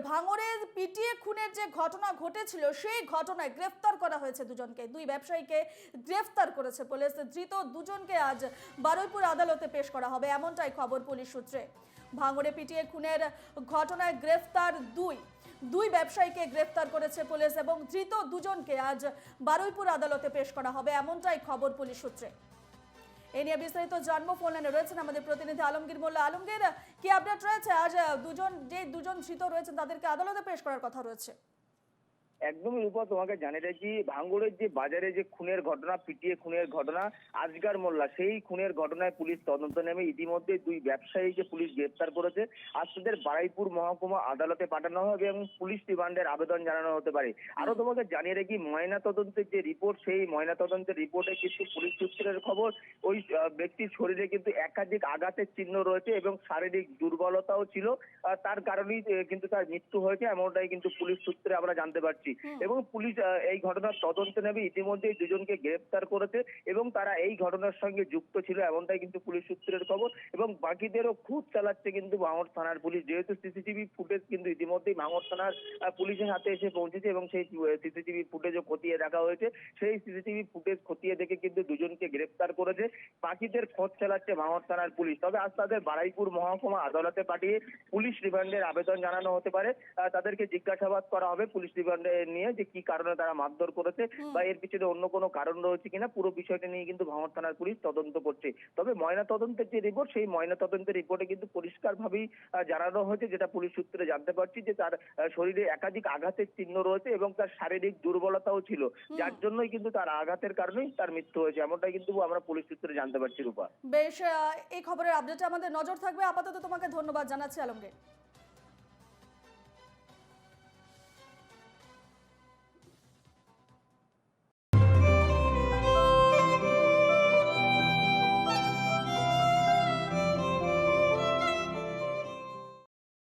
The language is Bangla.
ভাঙড়ে পিটিয়ে খুনের যে ঘটনা ঘটেছিল সেই ঘটনায় গ্রেফতার করা হয়েছে দুজনকে। দুই ব্যবসায়ীকে গ্রেফতার করেছে পুলিশ। ধৃত দুজনকে আজ বারুইপুর আদালতে পেশ করা হবে, এমনটাই খবর পুলিশ সূত্রে। ভাঙড়ে পিটিয়ে খুনের ঘটনায় গ্রেফতার দুই ব্যবসায়ীকে গ্রেফতার করেছে পুলিশ এবং ধৃত দুজনকে আজ বারুইপুর আদালতে পেশ করা হবে, এমনটাই খবর পুলিশ সূত্রে। এ নিয়ে বিস্তারিত জানবো, ফোন লাইনে রয়েছেন আমাদের প্রতিনিধি আলমগীর মোল্লা। আলমগীর, কি আপডেট রয়েছে? আজ দুজন ধৃত রয়েছেন তাদেরকে আদালতে পেশ করার কথা রয়েছে। একদমই রূপা, তোমাকে জানিয়ে রাখি, ভাঙড়ের যে বাজারে যে খুনের ঘটনা, পিটিয়ে খুনের ঘটনা, আজগার মোল্লা, সেই খুনের ঘটনায় পুলিশ তদন্ত নেমে ইতিমধ্যে দুই ব্যবসায়ীকে পুলিশ গ্রেপ্তার করেছে। আজ তাদের বারুইপুর মহকুমা আদালতে পাঠানো হবে এবং পুলিশ রিমান্ডের আবেদন জানানো হতে পারে। আরো তোমাকে জানিয়ে রাখি, ময়না তদন্তের যে রিপোর্ট, সেই ময়না তদন্তের রিপোর্টে কিন্তু পুলিশ সূত্রের খবর, ওই ব্যক্তির শরীরে কিন্তু একাধিক আঘাতের চিহ্ন রয়েছে এবং শারীরিক দুর্বলতাও ছিল। তার কারণেই কিন্তু তার মৃত্যু হয়েছে, এমনটাই কিন্তু পুলিশ সূত্রে আমরা জানতে পারছি। এবং পুলিশ এই ঘটনার তদন্ত নেবে, ইতিমধ্যে দুজনকে গ্রেফতার করেছে এবং তারা এই ঘটনার সঙ্গে যুক্ত ছিল, এমনটাই কিন্তু পুলিশ সূত্রের খবর। এবং বাকিদেরও খোঁজ চালাচ্ছে কিন্তু ভাঙড় থানার পুলিশ, যেহেতু সিসিটিভি ফুটেজ কিন্তু ইতিমধ্যেই ভাঙড় থানার পুলিশের হাতে এসে পৌঁছেছে এবং সেই সিসিটিভি ফুটেজও খতিয়ে দেখা হয়েছে। সেই সিসিটিভি ফুটেজ খতিয়ে দেখে কিন্তু দুজনকে গ্রেফতার করেছে। বাকিদের খোঁজ চালাচ্ছে ভাঙড় থানার পুলিশ। তবে আজ তাদের বারুইপুর মহকুমা আদালতে পাঠিয়ে পুলিশ রিমান্ডের আবেদন জানানো হতে পারে। তাদেরকে জিজ্ঞাসাবাদ করা হবে পুলিশ রিমান্ডে নিয়ে, যে কি কারণে তারা মারধর করেছে বা এর পিছনে অন্য কোনো কারণ রয়েছে কিনা, পুরো বিষয়টা নিয়ে কিন্তু ভাঙড় থানার পুলিশ তদন্ত করছে। তবে ময়না তদন্তের যে রিপোর্ট, সেই ময়না তদন্তের রিপোর্টে কিন্তু পরিষ্কারভাবেই জানানো হয়েছে, যেটা পুলিশ সূত্রে জানতে পারছি, যে তার শরীরে একাধিক আঘাতের চিহ্ন রয়েছে এবং তার শারীরিক দুর্বলতাও ছিল, যার জন্যই কিন্তু তার আঘাতের কারণেই তার মৃত্যু হয়েছে, এমনটাই কিন্তু আমরা পুলিশ সূত্রে জানতে পারছি। রূপা, বেশ, এই খবরের আপডেটে আমাদের নজর থাকবে। আপাতত তোমাকে ধন্যবাদ জানাচ্ছি আলমগীর।